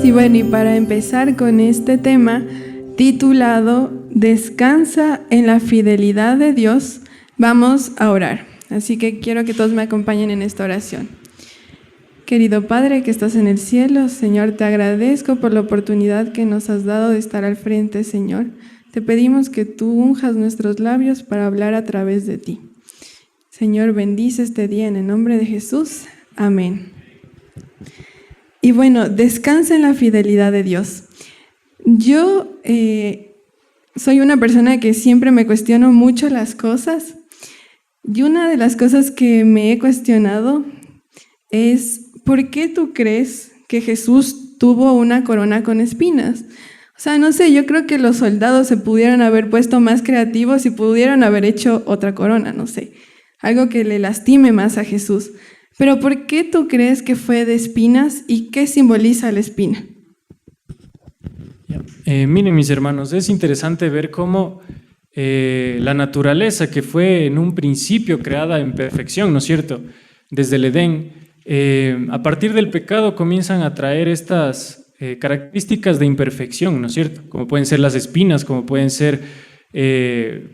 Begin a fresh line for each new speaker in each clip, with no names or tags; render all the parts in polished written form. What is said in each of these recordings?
Y bueno, y para empezar con este tema titulado Descansa en la fidelidad de Dios, vamos a orar. Así que quiero que todos me acompañen en esta oración. Querido Padre que estás en el cielo, Señor, te agradezco por la oportunidad que nos has dado de estar al frente, Señor. Te pedimos que tú unjas nuestros labios para hablar a través de ti. Señor, bendice este día en el nombre de Jesús. Amén. Y bueno, descansa en la fidelidad de Dios. Yo soy una persona que siempre me cuestiono mucho las cosas. Y una de las cosas que me he cuestionado es, ¿por qué tú crees que Jesús tuvo una corona con espinas? O sea, no sé, yo creo que los soldados se pudieron haber puesto más creativos y pudieron haber hecho otra corona, no sé, algo que le lastime más a Jesús. Pero ¿por qué tú crees que fue de espinas y qué simboliza la espina?
Miren, mis hermanos, es interesante ver cómo la naturaleza, que fue en un principio creada en perfección, ¿no es cierto?, desde el Edén, a partir del pecado comienzan a traer estas características de imperfección, ¿no es cierto?, como pueden ser las espinas, como pueden ser,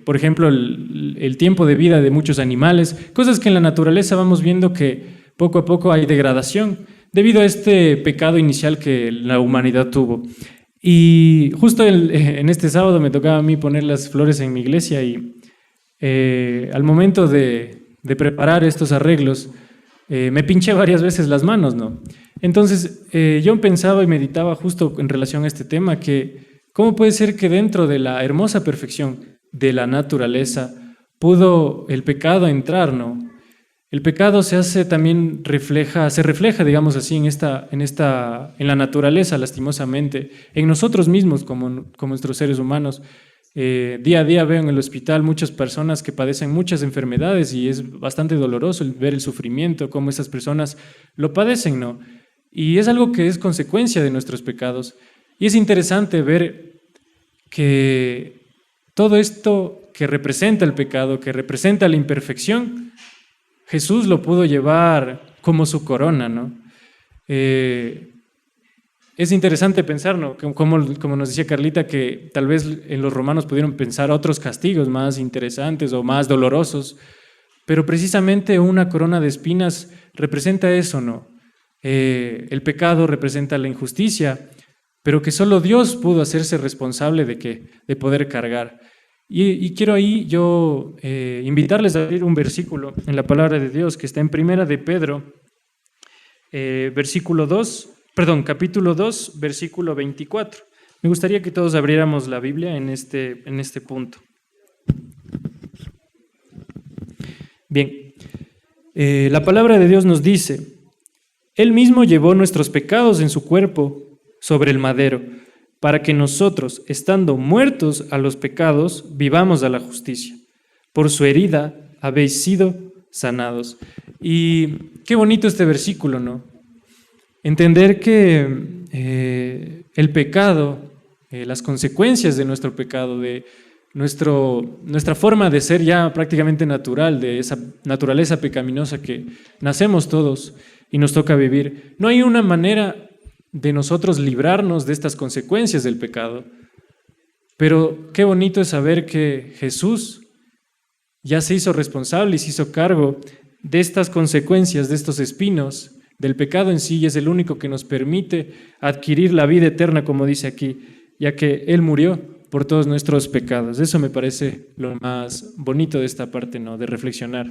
por ejemplo, el tiempo de vida de muchos animales, cosas que en la naturaleza vamos viendo que poco a poco hay degradación debido a este pecado inicial que la humanidad tuvo. Y justo en este sábado me tocaba a mí poner las flores en mi iglesia y al momento de preparar estos arreglos me pinché varias veces las manos, ¿no? Entonces yo pensaba y meditaba justo en relación a este tema, que cómo puede ser que dentro de la hermosa perfección de la naturaleza pudo el pecado entrar, ¿no? El pecado se refleja, digamos así, en la naturaleza, lastimosamente, en nosotros mismos como nuestros seres humanos. Día a día veo en el hospital muchas personas que padecen muchas enfermedades y es bastante doloroso ver el sufrimiento, cómo esas personas lo padecen, ¿no? Y es algo que es consecuencia de nuestros pecados. Y es interesante ver que todo esto que representa el pecado, que representa la imperfección, Jesús lo pudo llevar como su corona, ¿no? Es interesante pensar, ¿no?, como nos decía Carlita, que tal vez en los romanos pudieron pensar otros castigos más interesantes o más dolorosos, pero precisamente una corona de espinas representa eso, ¿no? El pecado representa la injusticia, pero que solo Dios pudo hacerse responsable de poder cargar. Y quiero ahí yo invitarles a abrir un versículo en la palabra de Dios que está en Primera de Pedro, capítulo 2, versículo 24. Me gustaría que todos abriéramos la Biblia en este punto. Bien, la palabra de Dios nos dice: Él mismo llevó nuestros pecados en su cuerpo sobre el madero, para que nosotros, estando muertos a los pecados, vivamos a la justicia. Por su herida habéis sido sanados. Y qué bonito este versículo, ¿no? Entender que el pecado, las consecuencias de nuestro pecado, de nuestra forma de ser ya prácticamente natural, de esa naturaleza pecaminosa que nacemos todos y nos toca vivir, no hay una manera de nosotros librarnos de estas consecuencias del pecado. Pero qué bonito es saber que Jesús ya se hizo responsable y se hizo cargo de estas consecuencias, de estos espinos, del pecado en sí, y es el único que nos permite adquirir la vida eterna, como dice aquí, ya que Él murió por todos nuestros pecados. Eso me parece lo más bonito de esta parte, ¿no?, de reflexionar.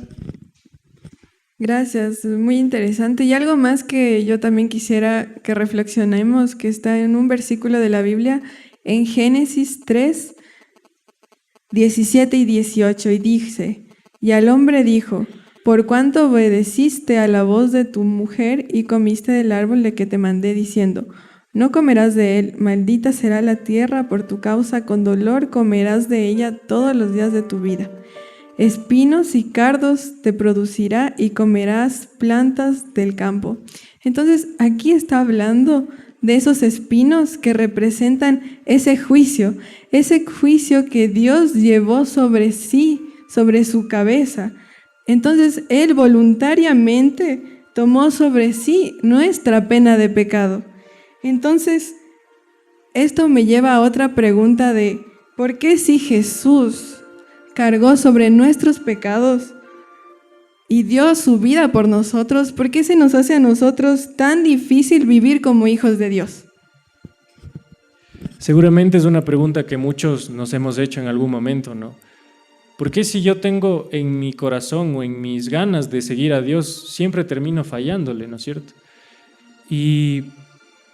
Gracias, muy interesante. Y algo más que yo también quisiera que reflexionemos, que está en un versículo de la Biblia, en Génesis 3, 17 y 18, y dice: Y al hombre dijo: Por cuanto obedeciste a la voz de tu mujer y comiste del árbol de que te mandé, diciendo: No comerás de él, maldita será la tierra por tu causa, con dolor comerás de ella todos los días de tu vida. Espinos y cardos te producirá y comerás plantas del campo. Entonces, aquí está hablando de esos espinos que representan ese juicio que Dios llevó sobre sí, sobre su cabeza. Entonces, Él voluntariamente tomó sobre sí nuestra pena de pecado. Entonces, esto me lleva a otra pregunta de, ¿por qué si Jesús cargó sobre nuestros pecados y dio su vida por nosotros, por qué se nos hace a nosotros tan difícil vivir como hijos de Dios?
Seguramente es una pregunta que muchos nos hemos hecho en algún momento, ¿no? ¿Por qué si yo tengo en mi corazón o en mis ganas de seguir a Dios, siempre termino fallándole, ¿no es cierto? Y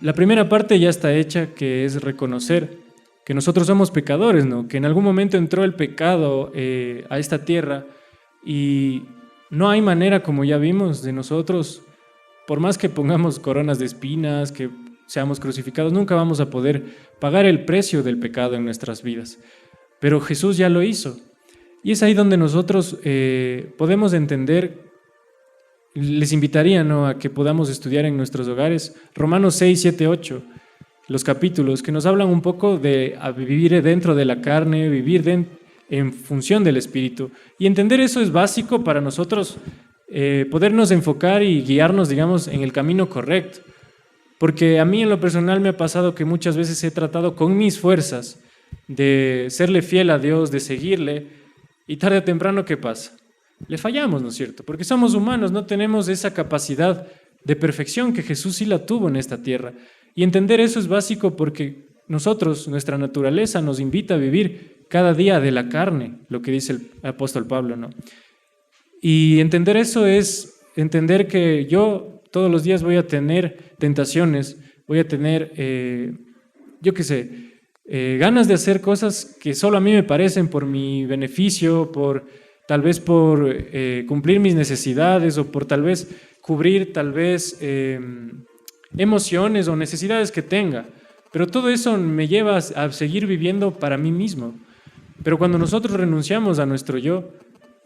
la primera parte ya está hecha, que es reconocer que nosotros somos pecadores, ¿no? Que en algún momento entró el pecado a esta tierra y no hay manera, como ya vimos, de nosotros, por más que pongamos coronas de espinas, que seamos crucificados, nunca vamos a poder pagar el precio del pecado en nuestras vidas. Pero Jesús ya lo hizo. Y es ahí donde nosotros podemos entender, les invitaría, ¿no?, a que podamos estudiar en nuestros hogares Romanos 6, 7, 8, los capítulos que nos hablan un poco de vivir dentro de la carne, vivir en función del Espíritu. Y entender eso es básico para nosotros podernos enfocar y guiarnos, digamos, en el camino correcto. Porque a mí en lo personal me ha pasado que muchas veces he tratado con mis fuerzas de serle fiel a Dios, de seguirle, y tarde o temprano, ¿qué pasa? Le fallamos, ¿no es cierto? Porque somos humanos, no tenemos esa capacidad de perfección que Jesús sí la tuvo en esta tierra. Y entender eso es básico porque nosotros, nuestra naturaleza nos invita a vivir cada día de la carne, lo que dice el apóstol Pablo, ¿no? Y entender eso es entender que yo todos los días voy a tener tentaciones, voy a tener, ganas de hacer cosas que solo a mí me parecen por mi beneficio, tal vez por cumplir mis necesidades o por tal vez cubrir emociones o necesidades que tenga. Pero todo eso me lleva a seguir viviendo para mí mismo. Pero cuando nosotros renunciamos a nuestro yo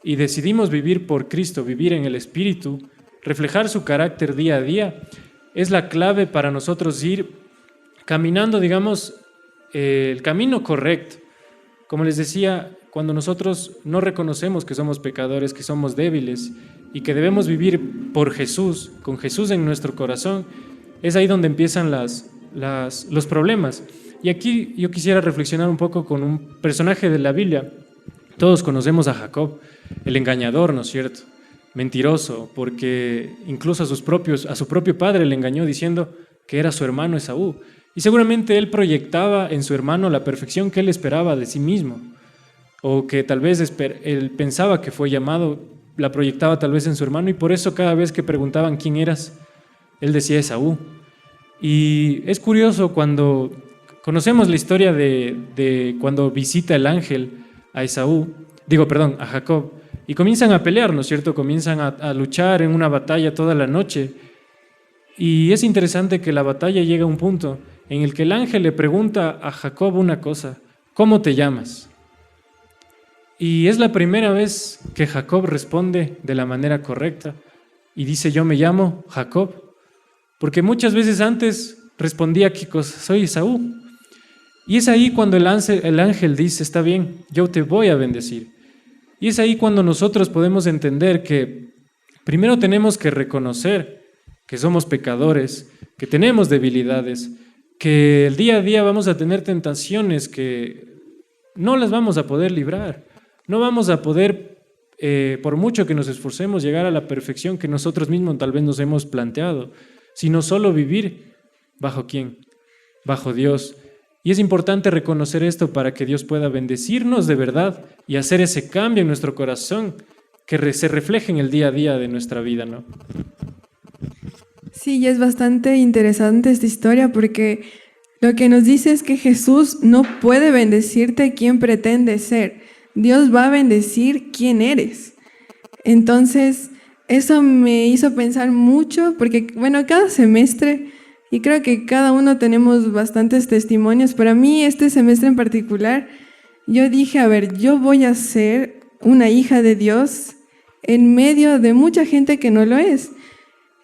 y decidimos vivir por Cristo, vivir en el Espíritu, reflejar su carácter día a día, es la clave para nosotros ir caminando, digamos, el camino correcto. Como les decía, cuando nosotros no reconocemos que somos pecadores, que somos débiles y que debemos vivir por Jesús, con Jesús en nuestro corazón, es ahí donde empiezan los problemas. Y aquí yo quisiera reflexionar un poco con un personaje de la Biblia. Todos conocemos a Jacob, el engañador, ¿no es cierto? Mentiroso, porque incluso a su propio padre le engañó diciendo que era su hermano Esaú. Y seguramente él proyectaba en su hermano la perfección que él esperaba de sí mismo, o que tal vez él pensaba que fue llamado, la proyectaba tal vez en su hermano, y por eso cada vez que preguntaban quién eras, él decía Esaú. Y es curioso cuando conocemos la historia de cuando visita el ángel a Jacob, y comienzan a pelear, ¿no es cierto? Comienzan a luchar en una batalla toda la noche. Y es interesante que la batalla llega a un punto en el que el ángel le pregunta a Jacob una cosa: ¿cómo te llamas? Y es la primera vez que Jacob responde de la manera correcta y dice: yo me llamo Jacob. Porque muchas veces antes respondía: ¿qué cosa? Soy Esaú. Y es ahí cuando el ángel dice: está bien, yo te voy a bendecir. Y es ahí cuando nosotros podemos entender que primero tenemos que reconocer que somos pecadores, que tenemos debilidades, que el día a día vamos a tener tentaciones que no las vamos a poder librar. No vamos a poder, por mucho que nos esforcemos, llegar a la perfección que nosotros mismos tal vez nos hemos planteado, sino solo vivir ¿bajo quién? Bajo Dios. Y es importante reconocer esto para que Dios pueda bendecirnos de verdad y hacer ese cambio en nuestro corazón que se refleje en el día a día de nuestra vida, ¿no?
Sí, y es bastante interesante esta historia porque lo que nos dice es que Jesús no puede bendecirte quien pretende ser. Dios va a bendecir quién eres. Entonces, eso me hizo pensar mucho porque, bueno, cada semestre, y creo que cada uno tenemos bastantes testimonios, pero a mí este semestre en particular, yo dije, a ver, yo voy a ser una hija de Dios en medio de mucha gente que no lo es.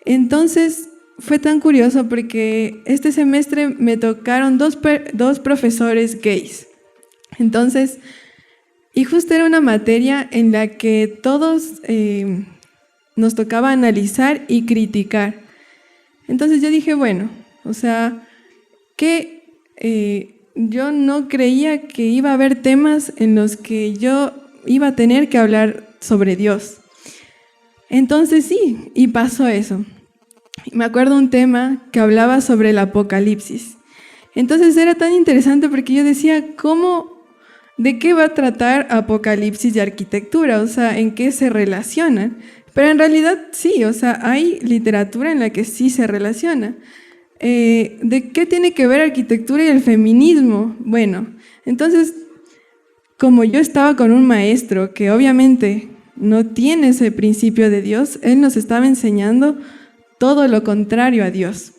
Entonces, fue tan curioso porque este semestre me tocaron dos profesores gays. Entonces, y justo era una materia en la que todos nos tocaba analizar y criticar. Entonces yo dije, bueno, o sea, que yo no creía que iba a haber temas en los que yo iba a tener que hablar sobre Dios. Entonces sí, y pasó eso. Me acuerdo un tema que hablaba sobre el Apocalipsis. Entonces era tan interesante porque yo decía, ¿de qué va a tratar Apocalipsis y arquitectura? O sea, ¿en qué se relacionan? Pero en realidad sí, o sea, hay literatura en la que sí se relaciona. ¿De qué tiene que ver arquitectura y el feminismo? Bueno, entonces, como yo estaba con un maestro que obviamente no tiene ese principio de Dios, él nos estaba enseñando todo lo contrario a Dios.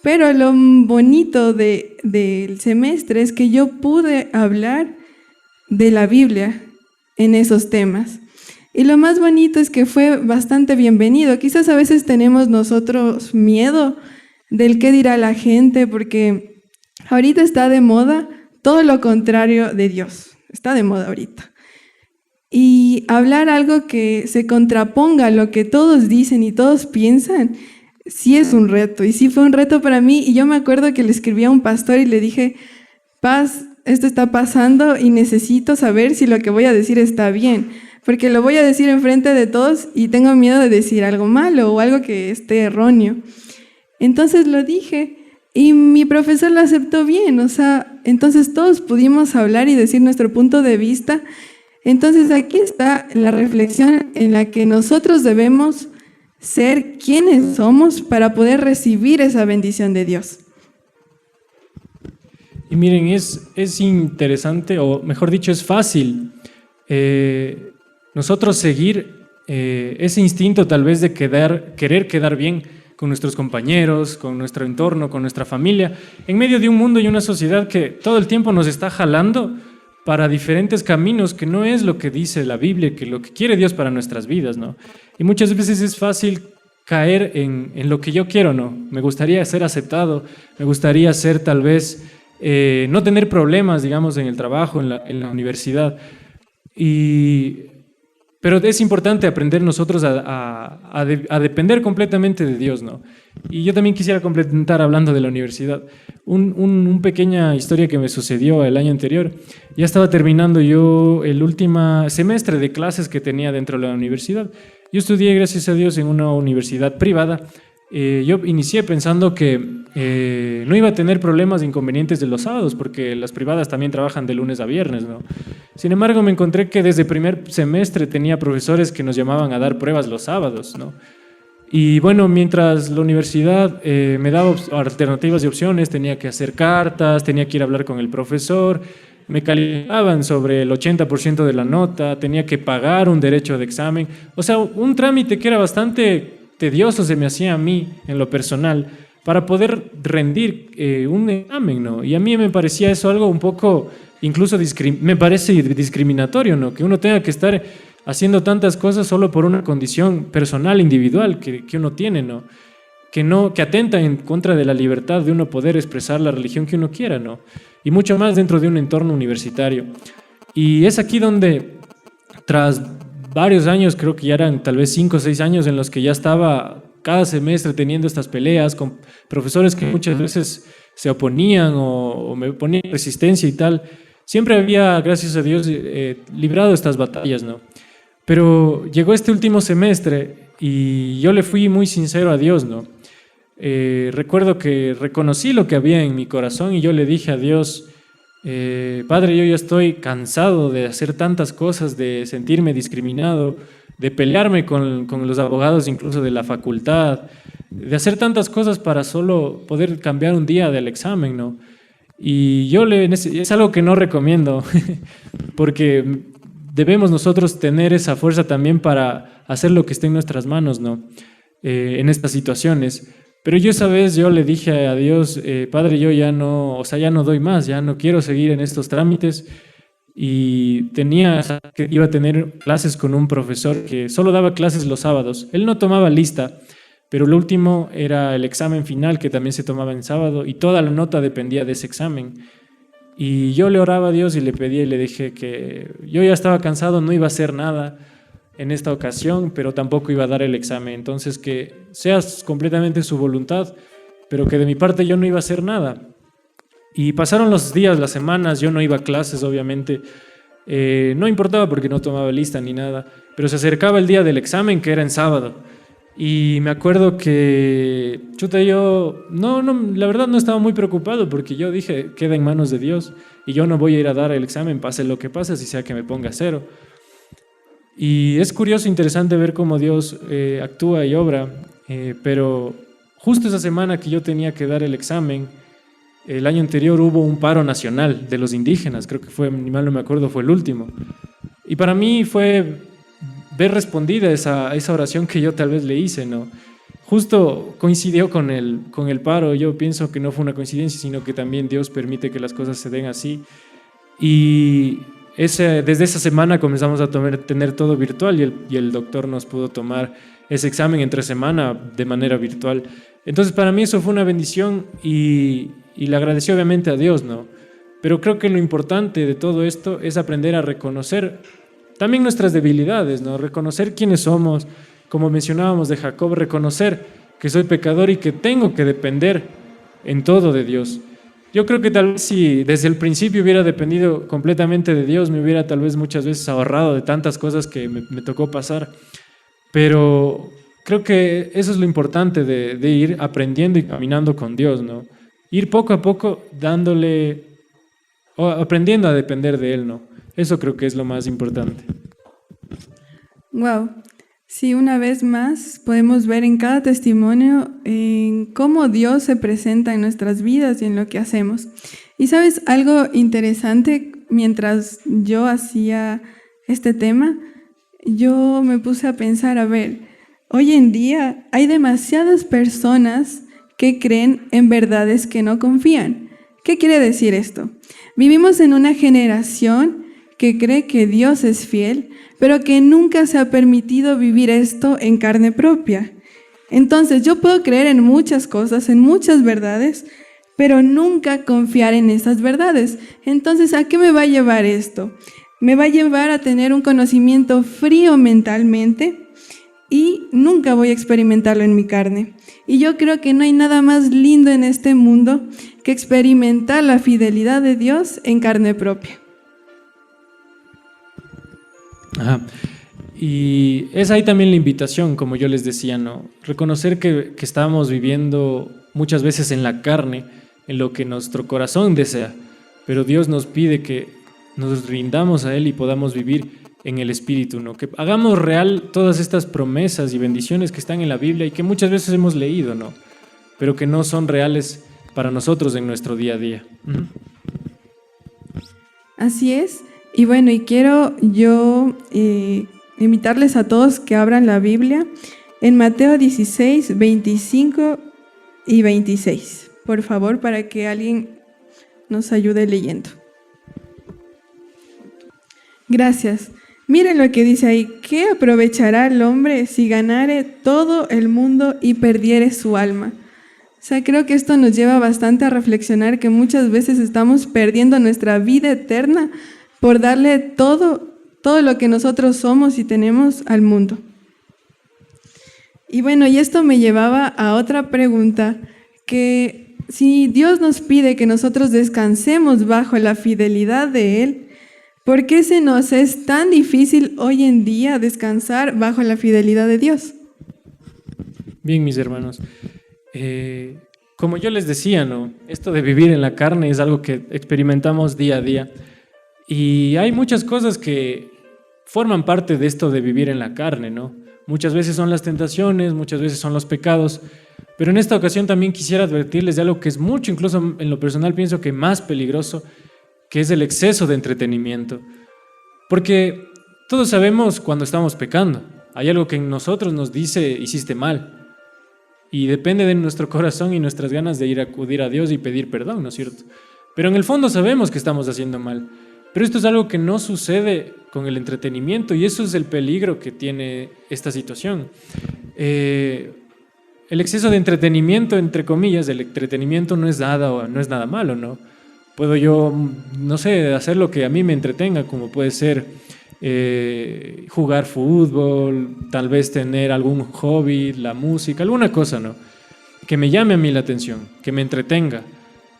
Pero lo bonito del semestre es que yo pude hablar de la Biblia en esos temas. Y lo más bonito es que fue bastante bienvenido. Quizás a veces tenemos nosotros miedo del qué dirá la gente, porque ahorita está de moda todo lo contrario de Dios. Está de moda ahorita. Y hablar algo que se contraponga a lo que todos dicen y todos piensan, sí es un reto. Y sí fue un reto para mí. Y yo me acuerdo que le escribí a un pastor y le dije, Paz, esto está pasando y necesito saber si lo que voy a decir está bien. Porque lo voy a decir enfrente de todos y tengo miedo de decir algo malo o algo que esté erróneo. Entonces lo dije y mi profesor lo aceptó bien. O sea, entonces todos pudimos hablar y decir nuestro punto de vista. Entonces aquí está la reflexión en la que nosotros debemos ser quienes somos para poder recibir esa bendición de Dios.
Y miren, es interesante, o mejor dicho, es fácil nosotros seguir ese instinto tal vez de querer quedar bien con nuestros compañeros, con nuestro entorno, con nuestra familia, en medio de un mundo y una sociedad que todo el tiempo nos está jalando para diferentes caminos, que no es lo que dice la Biblia, que lo que quiere Dios para nuestras vidas, ¿no? Y muchas veces es fácil caer en lo que yo quiero, ¿no? Me gustaría ser aceptado, me gustaría ser tal vez, no tener problemas, digamos, en el trabajo, en la universidad. Pero es importante aprender nosotros a depender completamente de Dios, ¿no? Y yo también quisiera complementar hablando de la universidad. Una pequeña historia que me sucedió el año anterior. Ya estaba terminando yo el último semestre de clases que tenía dentro de la universidad. Yo estudié, gracias a Dios, en una universidad privada. Yo inicié pensando que no iba a tener problemas e inconvenientes de los sábados, porque las privadas también trabajan de lunes a viernes, ¿no? Sin embargo, me encontré que desde primer semestre tenía profesores que nos llamaban a dar pruebas los sábados, ¿no? Y bueno, mientras la universidad me daba alternativas y opciones, tenía que hacer cartas, tenía que ir a hablar con el profesor, me calificaban sobre el 80% de la nota, tenía que pagar un derecho de examen, o sea, un trámite que era bastante tedioso se me hacía a mí en lo personal para poder rendir un examen, ¿no? Y a mí me parecía eso algo un poco, incluso me parece discriminatorio, ¿no? Que uno tenga que estar haciendo tantas cosas solo por una condición personal, individual que uno tiene, ¿no? Que atenta en contra de la libertad de uno poder expresar la religión que uno quiera, ¿no? Y mucho más dentro de un entorno universitario. Y es aquí donde, tras varios años, creo que ya eran tal vez 5 o 6 años en los que ya estaba cada semestre teniendo estas peleas con profesores que muchas veces se oponían o me ponían resistencia y tal, siempre había, gracias a Dios, librado estas batallas, ¿no? Pero llegó este último semestre y yo le fui muy sincero a Dios, ¿no? Recuerdo que reconocí lo que había en mi corazón y yo le dije a Dios, Padre, yo ya estoy cansado de hacer tantas cosas, de sentirme discriminado, de pelearme con los abogados incluso de la facultad, de hacer tantas cosas para solo poder cambiar un día del examen, ¿no? Y es algo que no recomiendo, porque debemos nosotros tener esa fuerza también para hacer lo que esté en nuestras manos, ¿no? En estas situaciones. Pero yo esa vez yo le dije a Dios, Padre, yo ya no doy más, ya no quiero seguir en estos trámites. Y iba a tener clases con un profesor que solo daba clases los sábados. Él no tomaba lista, pero lo último era el examen final, que también se tomaba en sábado, y toda la nota dependía de ese examen. Y yo le oraba a Dios y le pedía y le dije que yo ya estaba cansado, no iba a hacer nada en esta ocasión, pero tampoco iba a dar el examen. Entonces, que sea completamente su voluntad, pero que de mi parte yo no iba a hacer nada. Y pasaron los días, las semanas, yo no iba a clases, obviamente. No importaba porque no tomaba lista ni nada, pero se acercaba el día del examen, que era en sábado. Y me acuerdo que, chuta, yo, la verdad no estaba muy preocupado porque yo dije, queda en manos de Dios y yo no voy a ir a dar el examen, pase lo que pase, si sea que me ponga cero. Y es curioso, interesante ver cómo Dios actúa y obra, pero justo esa semana que yo tenía que dar el examen, el año anterior hubo un paro nacional de los indígenas, creo que fue, ni mal no me acuerdo, fue el último. Y para mí fue ver respondida esa oración que yo tal vez le hice, ¿no? Justo coincidió con el paro. Yo pienso que no fue una coincidencia, sino que también Dios permite que las cosas se den así. Y desde esa semana comenzamos a tener todo virtual y el doctor nos pudo tomar ese examen entre semana de manera virtual. Entonces para mí eso fue una bendición y le agradecí obviamente a Dios, ¿no? Pero creo que lo importante de todo esto es aprender a reconocer también nuestras debilidades, ¿no? Reconocer quiénes somos, como mencionábamos de Jacob, reconocer que soy pecador y que tengo que depender en todo de Dios. Yo creo que tal vez si desde el principio hubiera dependido completamente de Dios, me hubiera tal vez muchas veces ahorrado de tantas cosas que me tocó pasar. Pero creo que eso es lo importante de ir aprendiendo y caminando con Dios, ¿no? Ir poco a poco aprendiendo a depender de Él, ¿no? Eso creo que es lo más importante.
Wow. Sí, una vez más podemos ver en cada testimonio en cómo Dios se presenta en nuestras vidas y en lo que hacemos. Y sabes, algo interesante, mientras yo hacía este tema, yo me puse a pensar, a ver, hoy en día hay demasiadas personas que creen en verdades que no confían. ¿Qué quiere decir esto? Vivimos en una generación que cree que Dios es fiel, pero que nunca se ha permitido vivir esto en carne propia. Entonces, yo puedo creer en muchas cosas, en muchas verdades, pero nunca confiar en esas verdades. Entonces, ¿a qué me va a llevar esto? Me va a llevar a tener un conocimiento frío mentalmente y nunca voy a experimentarlo en mi carne. Y yo creo que no hay nada más lindo en este mundo que experimentar la fidelidad de Dios en carne propia.
Ajá. Y es ahí también la invitación, como yo les decía, ¿no? Reconocer que estamos viviendo muchas veces en la carne, en lo que nuestro corazón desea, pero Dios nos pide que nos rindamos a Él y podamos vivir en el Espíritu, ¿no? Que hagamos real todas estas promesas y bendiciones que están en la Biblia y que muchas veces hemos leído, ¿no? Pero que no son reales para nosotros en nuestro día a día.
Así es. Y bueno, y quiero yo invitarles a todos que abran la Biblia en Mateo 16, 25 y 26, por favor, para que alguien nos ayude leyendo. Gracias. Miren lo que dice ahí. ¿Qué aprovechará el hombre si ganare todo el mundo y perdiere su alma? O sea, creo que esto nos lleva bastante a reflexionar que muchas veces estamos perdiendo nuestra vida eterna por darle todo lo que nosotros somos y tenemos al mundo. Y bueno, y esto me llevaba a otra pregunta, que si Dios nos pide que nosotros descansemos bajo la fidelidad de Él, ¿por qué se nos es tan difícil hoy en día descansar bajo la fidelidad de Dios?
Bien, mis hermanos, como yo les decía, ¿no? Esto de vivir en la carne es algo que experimentamos día a día. Y hay muchas cosas que forman parte de esto de vivir en la carne, ¿no? Muchas veces son las tentaciones, muchas veces son los pecados, pero en esta ocasión también quisiera advertirles de algo que es mucho, incluso en lo personal pienso que más peligroso, que es el exceso de entretenimiento. Porque todos sabemos cuando estamos pecando, hay algo que en nosotros nos dice hiciste mal, y depende de nuestro corazón y nuestras ganas de ir a acudir a Dios y pedir perdón, ¿no es cierto? Pero en el fondo sabemos que estamos haciendo mal. Pero esto es algo que no sucede con el entretenimiento y eso es el peligro que tiene esta situación. El exceso de entretenimiento, entre comillas, el entretenimiento no es nada malo, ¿no? Puedo yo, no sé, hacer lo que a mí me entretenga, como puede ser jugar fútbol, tal vez tener algún hobby, la música, alguna cosa, ¿no? Que me llame a mí la atención, que me entretenga.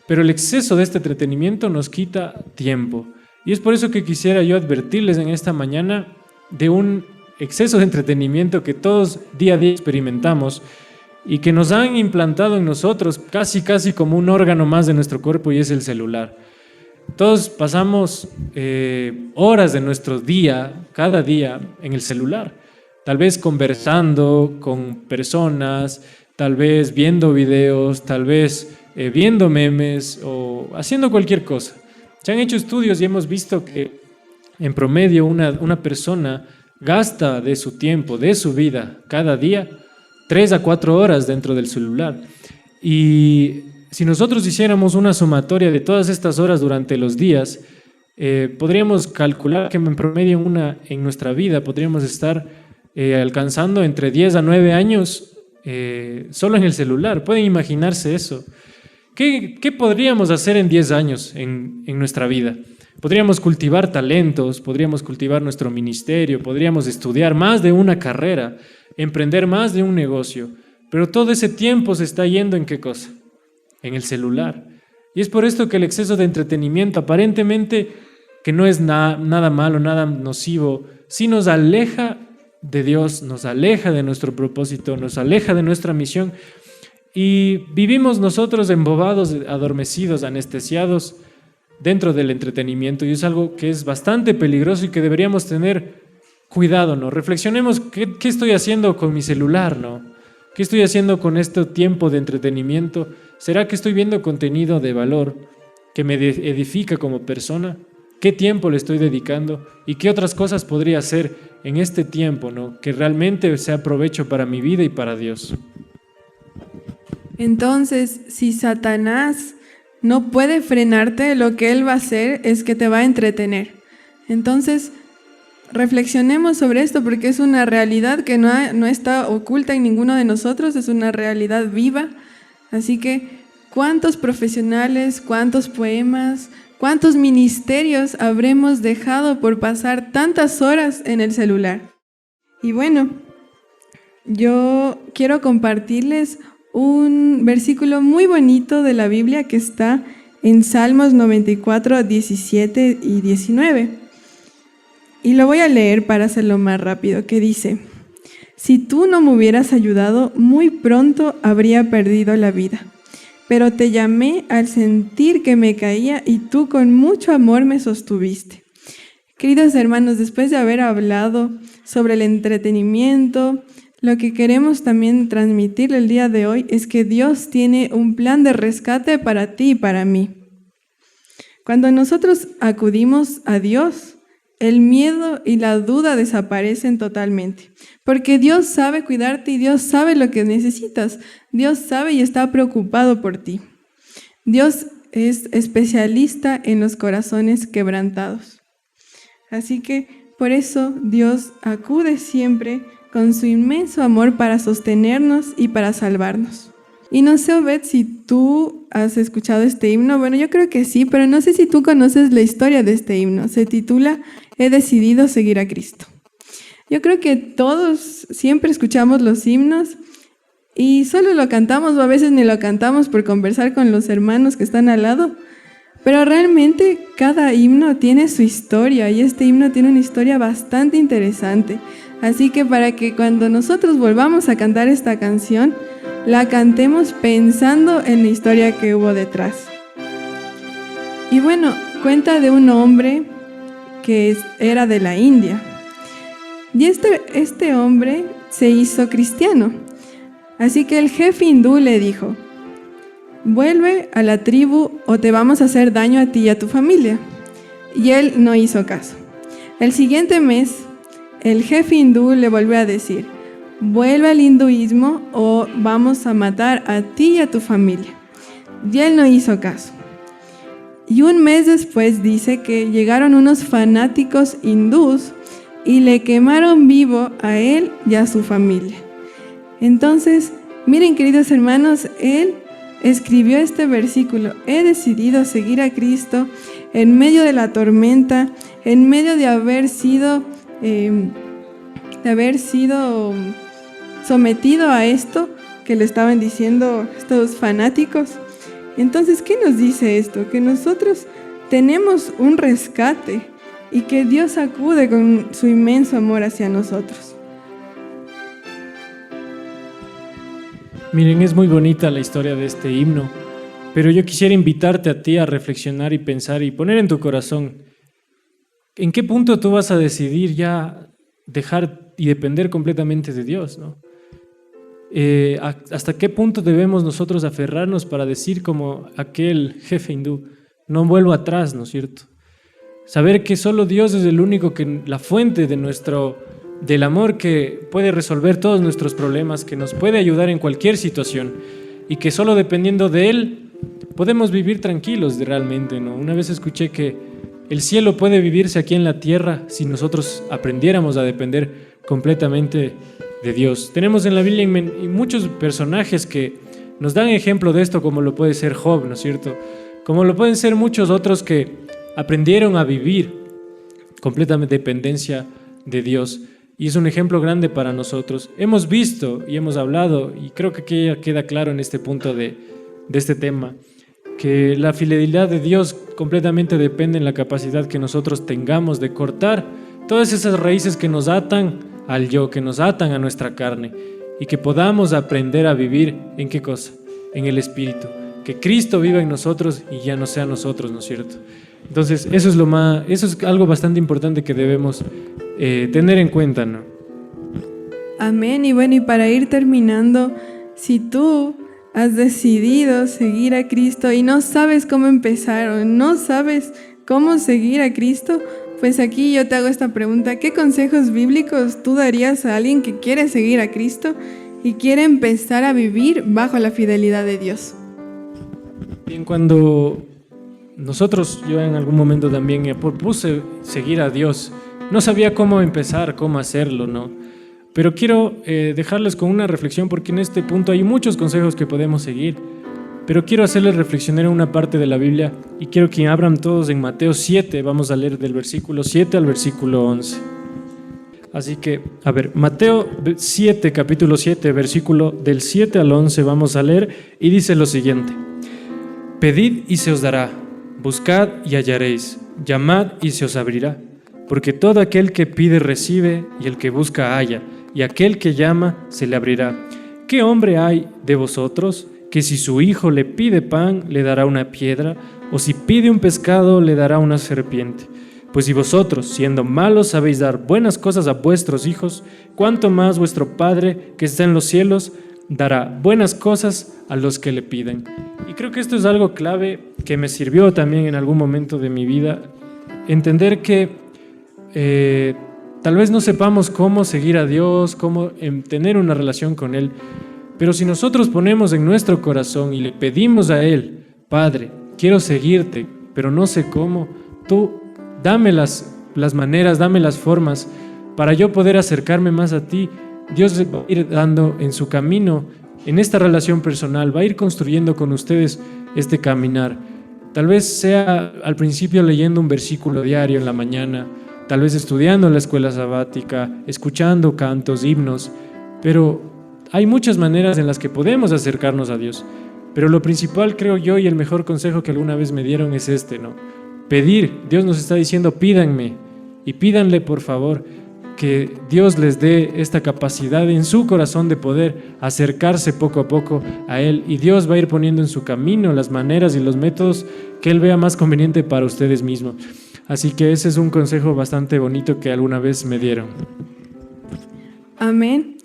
pero el exceso de este entretenimiento nos quita tiempo. Y es por eso que quisiera yo advertirles en esta mañana de un exceso de entretenimiento que todos día a día experimentamos y que nos han implantado en nosotros casi como un órgano más de nuestro cuerpo, y es el celular. Todos pasamos horas de nuestro día, cada día, en el celular. Tal vez conversando con personas, tal vez viendo videos, tal vez viendo memes o haciendo cualquier cosa. Se han hecho estudios y hemos visto que en promedio una persona gasta de su tiempo, de su vida, cada día, 3 a 4 horas dentro del celular. Y si nosotros hiciéramos una sumatoria de todas estas horas durante los días, podríamos calcular que en promedio en nuestra vida podríamos estar alcanzando entre 10 a 9 años solo en el celular. ¿Pueden imaginarse eso? ¿Qué podríamos hacer en 10 años en nuestra vida? Podríamos cultivar talentos, podríamos cultivar nuestro ministerio, podríamos estudiar más de una carrera, emprender más de un negocio, pero todo ese tiempo se está yendo ¿en qué cosa? En el celular. Y es por esto que el exceso de entretenimiento, aparentemente que no es nada malo, nada nocivo, sí nos aleja de Dios, nos aleja de nuestro propósito, nos aleja de nuestra misión, y vivimos nosotros embobados, adormecidos, anestesiados dentro del entretenimiento, y es algo que es bastante peligroso y que deberíamos tener cuidado, ¿no? Reflexionemos qué estoy haciendo con mi celular, ¿no? ¿Qué estoy haciendo con este tiempo de entretenimiento? ¿Será que estoy viendo contenido de valor que me edifica como persona? ¿Qué tiempo le estoy dedicando? ¿Y qué otras cosas podría hacer en este tiempo, ¿no? Que realmente sea provecho para mi vida y para Dios.
Entonces, si Satanás no puede frenarte, lo que él va a hacer es que te va a entretener. Entonces, reflexionemos sobre esto, porque es una realidad que no está oculta en ninguno de nosotros, es una realidad viva. Así que, ¿cuántos profesionales, cuántos poemas, cuántos ministerios habremos dejado por pasar tantas horas en el celular? Y bueno, yo quiero compartirles un versículo muy bonito de la Biblia que está en Salmos 94, 17 y 19. Y lo voy a leer para hacerlo más rápido, que dice: si tú no me hubieras ayudado, muy pronto habría perdido la vida. Pero te llamé al sentir que me caía y tú con mucho amor me sostuviste. Queridos hermanos, después de haber hablado sobre el entretenimiento, lo que queremos también transmitir el día de hoy es que Dios tiene un plan de rescate para ti y para mí. Cuando nosotros acudimos a Dios, el miedo y la duda desaparecen totalmente, porque Dios sabe cuidarte y Dios sabe lo que necesitas. Dios sabe y está preocupado por ti. Dios es especialista en los corazones quebrantados. Así que por eso Dios acude siempre con su inmenso amor para sostenernos y para salvarnos. Y no sé, Obed, si tú has escuchado este himno. Bueno, yo creo que sí, pero no sé si tú conoces la historia de este himno. Se titula He decidido seguir a Cristo. Yo creo que todos siempre escuchamos los himnos y solo lo cantamos, o a veces ni lo cantamos por conversar con los hermanos que están al lado. Pero realmente cada himno tiene su historia, y este himno tiene una historia bastante interesante. Así que para que cuando nosotros volvamos a cantar esta canción, la cantemos pensando en la historia que hubo detrás. Y bueno, cuenta de un hombre que era de la India. Y este hombre se hizo cristiano. Así que el jefe hindú le dijo: vuelve a la tribu o te vamos a hacer daño a ti y a tu familia. Y él no hizo caso. El siguiente mes, el jefe hindú le volvió a decir: vuelve al hinduismo o vamos a matar a ti y a tu familia. Y él no hizo caso. Y un mes después dice que llegaron unos fanáticos hindús y le quemaron vivo a él y a su familia. Entonces, miren, queridos hermanos, él escribió este versículo: he decidido seguir a Cristo en medio de la tormenta, en medio de haber sido sometido a esto que le estaban diciendo estos fanáticos. Entonces, ¿qué nos dice esto? Que nosotros tenemos un rescate y que Dios acude con su inmenso amor hacia nosotros.
Miren, es muy bonita la historia de este himno, pero yo quisiera invitarte a ti a reflexionar y pensar y poner en tu corazón, ¿en qué punto tú vas a decidir ya dejar y depender completamente de Dios, ¿no? ¿Hasta qué punto debemos nosotros aferrarnos para decir como aquel jefe hindú, no vuelvo atrás, ¿no es cierto? Saber que solo Dios es el único, que la fuente del amor que puede resolver todos nuestros problemas, que nos puede ayudar en cualquier situación y que solo dependiendo de Él podemos vivir tranquilos realmente, ¿no? Una vez escuché que el cielo puede vivirse aquí en la tierra si nosotros aprendiéramos a depender completamente de Dios. Tenemos en la Biblia muchos personajes que nos dan ejemplo de esto, como lo puede ser Job, ¿no es cierto? Como lo pueden ser muchos otros que aprendieron a vivir completamente dependencia de Dios. Y es un ejemplo grande para nosotros. Hemos visto y hemos hablado, y creo que queda claro en este punto de este tema, que la fidelidad de Dios completamente depende en la capacidad que nosotros tengamos de cortar todas esas raíces que nos atan al yo, que nos atan a nuestra carne, y que podamos aprender a vivir ¿en qué cosa? En el Espíritu. Que Cristo viva en nosotros y ya no sea nosotros, ¿no es cierto? Entonces, eso es algo bastante importante que debemos tener en cuenta, ¿no?
Amén. Y bueno, y para ir terminando, si tú has decidido seguir a Cristo y no sabes cómo empezar o no sabes cómo seguir a Cristo, pues aquí yo te hago esta pregunta: ¿qué consejos bíblicos tú darías a alguien que quiere seguir a Cristo y quiere empezar a vivir bajo la fidelidad de Dios?
Bien, cuando yo en algún momento también me propuse seguir a Dios, no sabía cómo empezar, cómo hacerlo, ¿no? Pero quiero dejarles con una reflexión, porque en este punto hay muchos consejos que podemos seguir, pero quiero hacerles reflexionar en una parte de la Biblia y quiero que abran todos en Mateo 7, vamos a leer del versículo 7 al versículo 11. Así que, a ver, Mateo 7, capítulo 7, versículo del 7 al 11 vamos a leer, y dice lo siguiente: Pedid y se os dará, buscad y hallaréis, llamad y se os abrirá, porque todo aquel que pide recibe, y el que busca halla, y aquel que llama se le abrirá. ¿Qué hombre hay de vosotros que si su hijo le pide pan le dará una piedra, o si pide un pescado le dará una serpiente? Pues si vosotros, siendo malos, sabéis dar buenas cosas a vuestros hijos, ¿cuánto más vuestro Padre que está en los cielos dará buenas cosas a los que le piden? Y creo que esto es algo clave que me sirvió también en algún momento de mi vida, entender que tal vez no sepamos cómo seguir a Dios, cómo tener una relación con Él, pero si nosotros ponemos en nuestro corazón y le pedimos a Él: Padre, quiero seguirte, pero no sé cómo, tú dame las maneras, dame las formas para yo poder acercarme más a ti, Dios va a ir dando en su camino, en esta relación personal, va a ir construyendo con ustedes este caminar. Tal vez sea al principio leyendo un versículo diario en la mañana, tal vez estudiando en la escuela sabática, escuchando cantos, himnos, pero hay muchas maneras en las que podemos acercarnos a Dios. Pero lo principal, creo yo, y el mejor consejo que alguna vez me dieron es este, ¿no? Pedir. Dios nos está diciendo: pídanme, y pídanle por favor, que Dios les dé esta capacidad en su corazón de poder acercarse poco a poco a Él, y Dios va a ir poniendo en su camino las maneras y los métodos que Él vea más conveniente para ustedes mismos. Así que ese es un consejo bastante bonito que alguna vez me dieron.
Amén.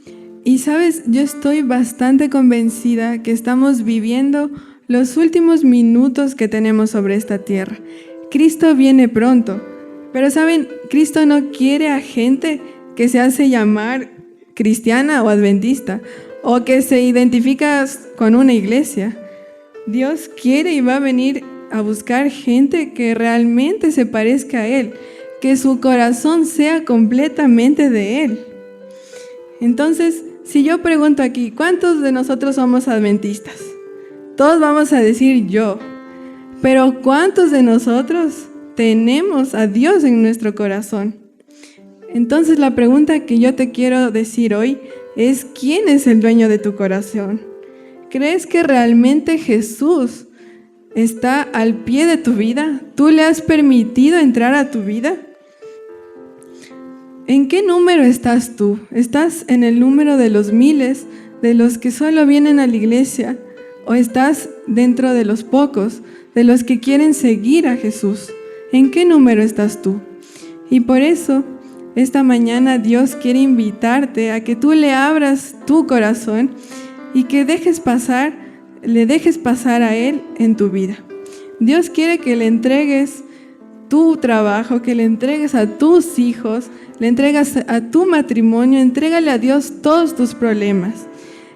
Y sabes, yo estoy bastante convencida que estamos viviendo los últimos minutos que tenemos sobre esta tierra. Cristo viene pronto, pero saben, Cristo no quiere a gente que se hace llamar cristiana o adventista, o que se identifica con una iglesia. Dios quiere y va a venir a buscar gente que realmente se parezca a Él, que su corazón sea completamente de Él. Entonces, si yo pregunto aquí, ¿cuántos de nosotros somos adventistas? Todos vamos a decir yo, pero ¿cuántos de nosotros tenemos a Dios en nuestro corazón? Entonces la pregunta que yo te quiero decir hoy es: ¿quién es el dueño de tu corazón? ¿Crees que realmente Jesús está al pie de tu vida. ¿Tú le has permitido entrar a tu vida? ¿En qué número estás tú? ¿Estás en el número de los miles, de los que solo vienen a la iglesia? ¿O estás dentro de los pocos, de los que quieren seguir a Jesús? ¿En qué número estás tú? Y por eso, esta mañana Dios quiere invitarte a que tú le abras tu corazón y que le dejes pasar a Él en tu vida. Dios quiere que le entregues tu trabajo, que le entregues a tus hijos, le entregas a tu matrimonio, entrégale a Dios todos tus problemas.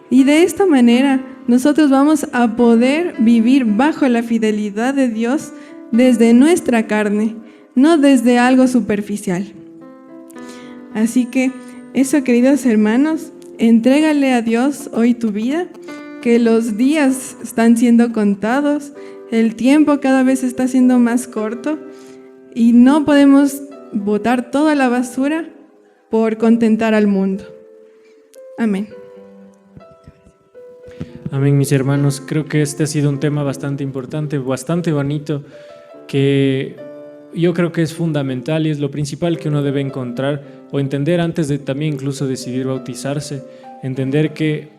Y de esta manera nosotros vamos a poder vivir bajo la fidelidad de Dios desde nuestra carne, no desde algo superficial. Así que eso, queridos hermanos, entrégale a Dios hoy tu vida, que los días están siendo contados, el tiempo cada vez está siendo más corto y no podemos botar toda la basura por contentar al mundo. Amén.
Amén, mis hermanos. Creo que este ha sido un tema bastante importante, bastante bonito, que yo creo que es fundamental y es lo principal que uno debe encontrar o entender antes de también incluso decidir bautizarse. Entender que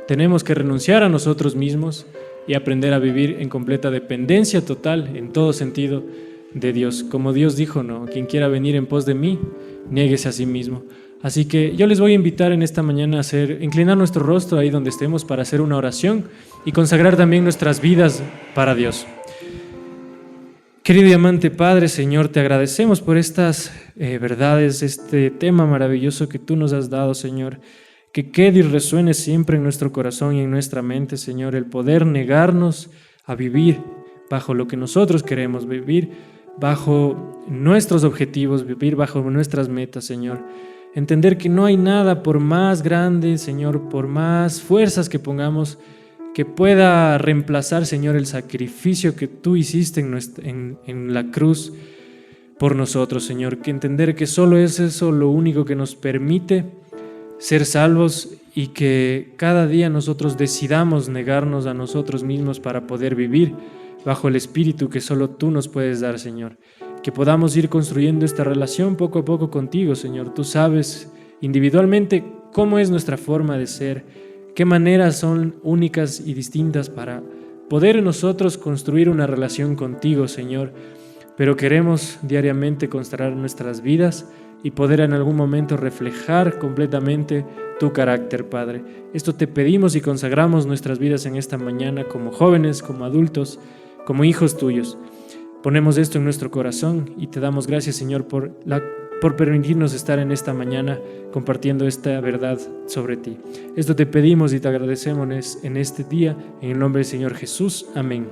tenemos que renunciar a nosotros mismos y aprender a vivir en completa dependencia total, en todo sentido, de Dios. Como Dios dijo, ¿no? Quien quiera venir en pos de mí, niéguese a sí mismo. Así que yo les voy a invitar en esta mañana a inclinar nuestro rostro ahí donde estemos para hacer una oración y consagrar también nuestras vidas para Dios. Querido y amante Padre, Señor, te agradecemos por estas verdades, este tema maravilloso que tú nos has dado, Señor. Que quede y resuene siempre en nuestro corazón y en nuestra mente, Señor, el poder negarnos a vivir bajo lo que nosotros queremos, vivir bajo nuestros objetivos, vivir bajo nuestras metas, Señor. Entender que no hay nada, por más grande, Señor, por más fuerzas que pongamos, que pueda reemplazar, Señor, el sacrificio que tú hiciste en la cruz por nosotros, Señor. Que entender que solo es eso lo único que nos permite ser salvos y que cada día nosotros decidamos negarnos a nosotros mismos para poder vivir bajo el Espíritu que solo tú nos puedes dar, Señor. Que podamos ir construyendo esta relación poco a poco contigo, Señor. Tú sabes individualmente cómo es nuestra forma de ser, qué maneras son únicas y distintas para poder nosotros construir una relación contigo, Señor. Pero queremos diariamente consagrar nuestras vidas y poder en algún momento reflejar completamente tu carácter, Padre. Esto te pedimos y consagramos nuestras vidas en esta mañana como jóvenes, como adultos, como hijos tuyos. Ponemos esto en nuestro corazón y te damos gracias, Señor, por permitirnos estar en esta mañana compartiendo esta verdad sobre ti. Esto te pedimos y te agradecemos en este día, en el nombre del Señor Jesús. Amén.